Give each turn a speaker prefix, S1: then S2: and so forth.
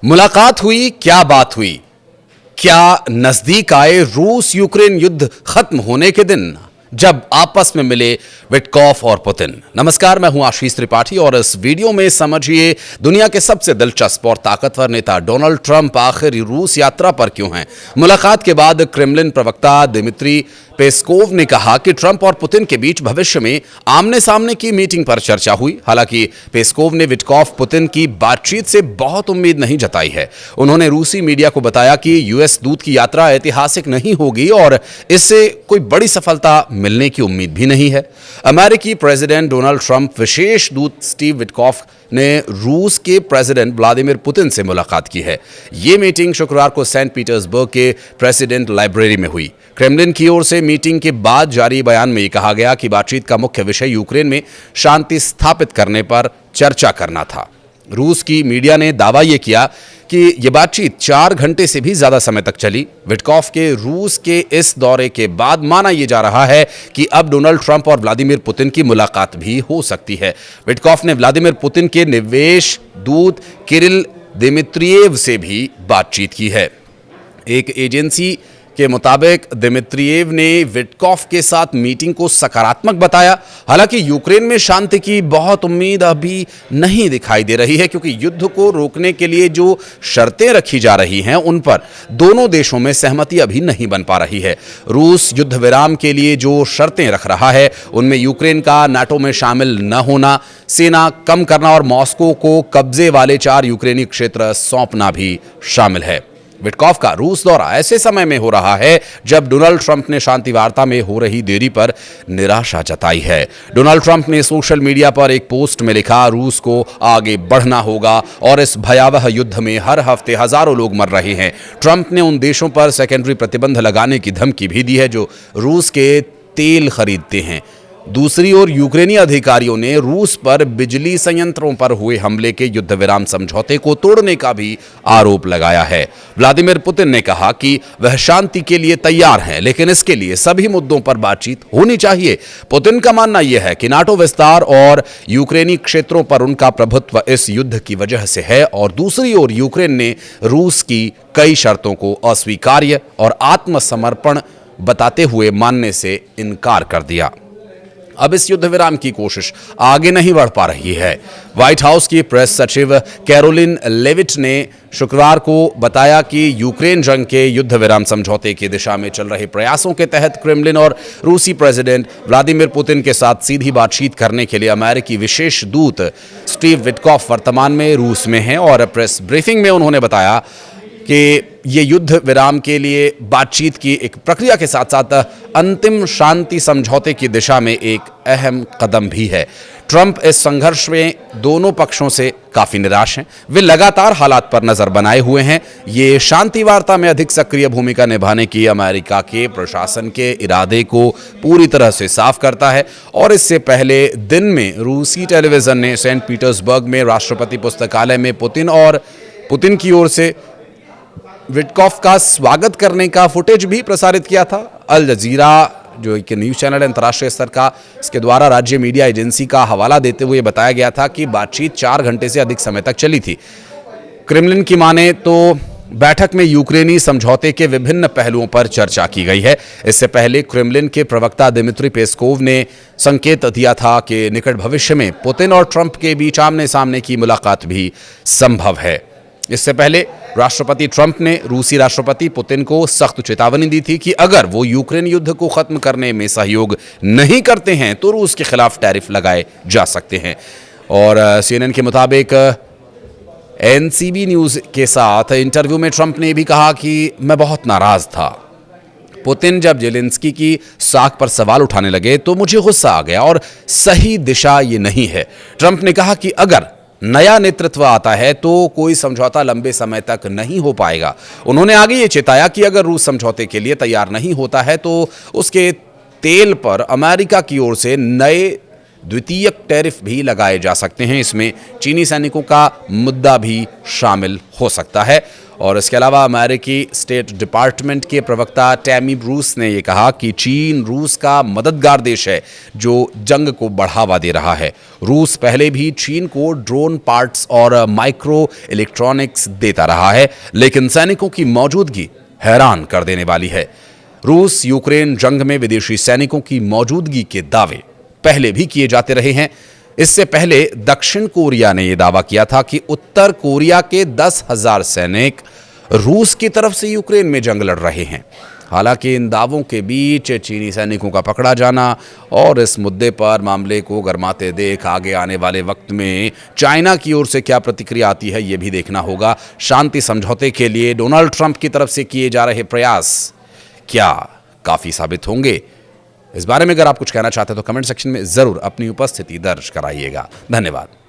S1: मुलाकात हुई, क्या बात हुई? क्या नजदीक आए रूस यूक्रेन युद्ध खत्म होने के दिन जब आपस में मिले विटकॉफ और पुतिन? नमस्कार, मैं हूं आशीष त्रिपाठी और इस वीडियो में समझिए दुनिया के सबसे दिलचस्प और ताकतवर नेता डोनाल्ड ट्रंप आखिर रूस यात्रा पर क्यों हैं। मुलाकात के बाद क्रेमलिन प्रवक्ता दिमित्री पेस्कोव ने कहा कि ट्रंप और पुतिन के बीच भविष्य में आमने सामने की मीटिंग पर चर्चा हुई। हालांकि पेस्कोव ने विटकॉफ पुतिन की बातचीत से बहुत उम्मीद नहीं जताई है। उन्होंने रूसी मीडिया को बताया कि यूएस दूत की यात्रा ऐतिहासिक नहीं होगी और इससे कोई बड़ी सफलता मिलने की उम्मीद भी नहीं है। अमेरिकी प्रेसिडेंट डोनाल्ड ट्रंप विशेष दूत स्टीव विटकॉफ ने रूस के प्रेसिडेंट व्लादिमीर पुतिन से मुलाकात की है। यह मीटिंग शुक्रवार को सेंट पीटर्सबर्ग के प्रेसिडेंट लाइब्रेरी में हुई। क्रेमलिन की ओर से मीटिंग के बाद जारी बयान में यह कहा गया कि बातचीत का मुख्य विषय यूक्रेन में शांति स्थापित करने पर चर्चा करना था। रूस की मीडिया ने दावा यह किया कि यह बातचीत 4 घंटे से भी ज्यादा समय तक चली। विटकॉफ के रूस के इस दौरे के बाद माना यह जा रहा है कि अब डोनाल्ड ट्रंप और व्लादिमीर पुतिन की मुलाकात भी हो सकती है। विटकॉफ ने व्लादिमीर पुतिन के निवेश दूत किरिल दिमित्रियेव से भी बातचीत की है। एक एजेंसी के मुताबिक दिमित्रियेव ने विटकॉफ के साथ मीटिंग को सकारात्मक बताया। हालांकि यूक्रेन में शांति की बहुत उम्मीद अभी नहीं दिखाई दे रही है, क्योंकि युद्ध को रोकने के लिए जो शर्तें रखी जा रही हैं उन पर दोनों देशों में सहमति अभी नहीं बन पा रही है। रूस युद्ध विराम के लिए जो शर्तें रख रहा है उनमें यूक्रेन का नाटो में शामिल न होना, सेना कम करना और मॉस्को को कब्जे वाले 4 यूक्रेनी क्षेत्र सौंपना भी शामिल है। विटकॉफ का रूस दौरा ऐसे समय में हो रहा है जब डोनाल्ड ट्रंप ने शांति वार्ता में हो रही देरी पर निराशा जताई है। डोनाल्ड ट्रंप ने सोशल मीडिया पर एक पोस्ट में लिखा, रूस को आगे बढ़ना होगा और इस भयावह युद्ध में हर हफ्ते हजारों लोग मर रहे हैं। ट्रंप ने उन देशों पर सेकेंडरी प्रतिबंध लगाने की धमकी भी दी है जो रूस के तेल खरीदते हैं। दूसरी ओर यूक्रेनी अधिकारियों ने रूस पर बिजली संयंत्रों पर हुए हमले के युद्ध विराम समझौते को तोड़ने का भी आरोप लगाया है। व्लादिमीर पुतिन ने कहा कि वह शांति के लिए तैयार हैं, लेकिन इसके लिए सभी मुद्दों पर बातचीत होनी चाहिए। पुतिन का मानना यह है कि नाटो विस्तार और यूक्रेनी क्षेत्रों पर उनका प्रभुत्व इस युद्ध की वजह से है, और दूसरी ओर यूक्रेन ने रूस की कई शर्तों को अस्वीकार्य और आत्मसमर्पण बताते हुए मानने से इनकार कर दिया। अब इस युद्ध विराम की कोशिश आगे नहीं बढ़ पा रही है। व्हाइट हाउस की प्रेस सचिव कैरोलिन लेविट ने शुक्रवार को बताया कि यूक्रेन जंग के युद्ध विराम समझौते की दिशा में चल रहे प्रयासों के तहत क्रेमलिन और रूसी प्रेसिडेंट व्लादिमीर पुतिन के साथ सीधी बातचीत करने के लिए अमेरिकी विशेष दूत स्टीव विटकॉफ वर्तमान में रूस में हैं, और प्रेस ब्रीफिंग में उन्होंने बताया कि ये युद्ध विराम के लिए बातचीत की एक प्रक्रिया के साथ साथ अंतिम शांति समझौते की दिशा में एक अहम कदम भी है। ट्रंप इस संघर्ष में दोनों पक्षों से काफी निराश हैं। वे लगातार हालात पर नजर बनाए हुए हैं। ये शांति वार्ता में अधिक सक्रिय भूमिका निभाने की अमेरिका के प्रशासन के इरादे को पूरी तरह से साफ करता है। और इससे पहले दिन में रूसी टेलीविजन ने सेंट पीटर्सबर्ग में राष्ट्रपति पुस्तकालय में पुतिन की ओर से विटकॉफ का स्वागत करने का फुटेज भी प्रसारित किया था। अल जजीरा, जो एक न्यूज़ चैनल है अंतर्राष्ट्रीय स्तर का, इसके द्वारा राज्य मीडिया एजेंसी का हवाला देते हुए बताया गया था कि बातचीत 4 घंटे से अधिक समय तक चली थी। क्रेमलिन की माने तो बैठक में यूक्रेनी समझौते के विभिन्न पहलुओं पर चर्चा की गई है। इससे पहले क्रेमलिन के प्रवक्ता दिमित्री पेस्कोव ने संकेत दिया था कि निकट भविष्य में पुतिन और ट्रंप के बीच आमने सामने की मुलाकात भी संभव है। इससे पहले राष्ट्रपति ट्रंप ने रूसी राष्ट्रपति पुतिन को सख्त चेतावनी दी थी कि अगर वो यूक्रेन युद्ध को खत्म करने में सहयोग नहीं करते हैं तो रूस के खिलाफ टैरिफ लगाए जा सकते हैं। और सीएनएन के मुताबिक एनसीबी न्यूज के साथ इंटरव्यू में ट्रंप ने भी कहा कि मैं बहुत नाराज था। पुतिन जब जेलेंस्की की साख पर सवाल उठाने लगे तो मुझे गुस्सा आ गया और सही दिशा ये नहीं है। ट्रंप ने कहा कि अगर नया नेतृत्व आता है तो कोई समझौता लंबे समय तक नहीं हो पाएगा। उन्होंने आगे ये चेताया कि अगर रूस समझौते के लिए तैयार नहीं होता है तो उसके तेल पर अमेरिका की ओर से नए द्वितीयक टैरिफ भी लगाए जा सकते हैं। इसमें चीनी सैनिकों का मुद्दा भी शामिल हो सकता है। और इसके अलावा अमेरिकी स्टेट डिपार्टमेंट के प्रवक्ता टैमी ब्रूस ने यह कहा कि चीन रूस का मददगार देश है जो जंग को बढ़ावा दे रहा है। रूस पहले भी चीन को ड्रोन पार्ट्स और माइक्रो इलेक्ट्रॉनिक्स देता रहा है, लेकिन सैनिकों की मौजूदगी हैरान कर देने वाली है। रूस यूक्रेन जंग में विदेशी सैनिकों की मौजूदगी के दावे पहले भी किए जाते रहे हैं। इससे पहले दक्षिण कोरिया ने यह दावा किया था कि उत्तर कोरिया के 10,000 सैनिक रूस की तरफ से यूक्रेन में जंग लड़ रहे हैं। हालांकि इन दावों के बीच चीनी सैनिकों का पकड़ा जाना और इस मुद्दे पर मामले को गरमाते देख आगे आने वाले वक्त में चाइना की ओर से क्या प्रतिक्रिया आती है, यह भी देखना होगा। शांति समझौते के लिए डोनाल्ड ट्रंप की तरफ से किए जा रहे प्रयास क्या काफी साबित होंगे? इस बारे में अगर आप कुछ कहना चाहते हैं तो कमेंट सेक्शन में जरूर अपनी उपस्थिति दर्ज कराइएगा। धन्यवाद।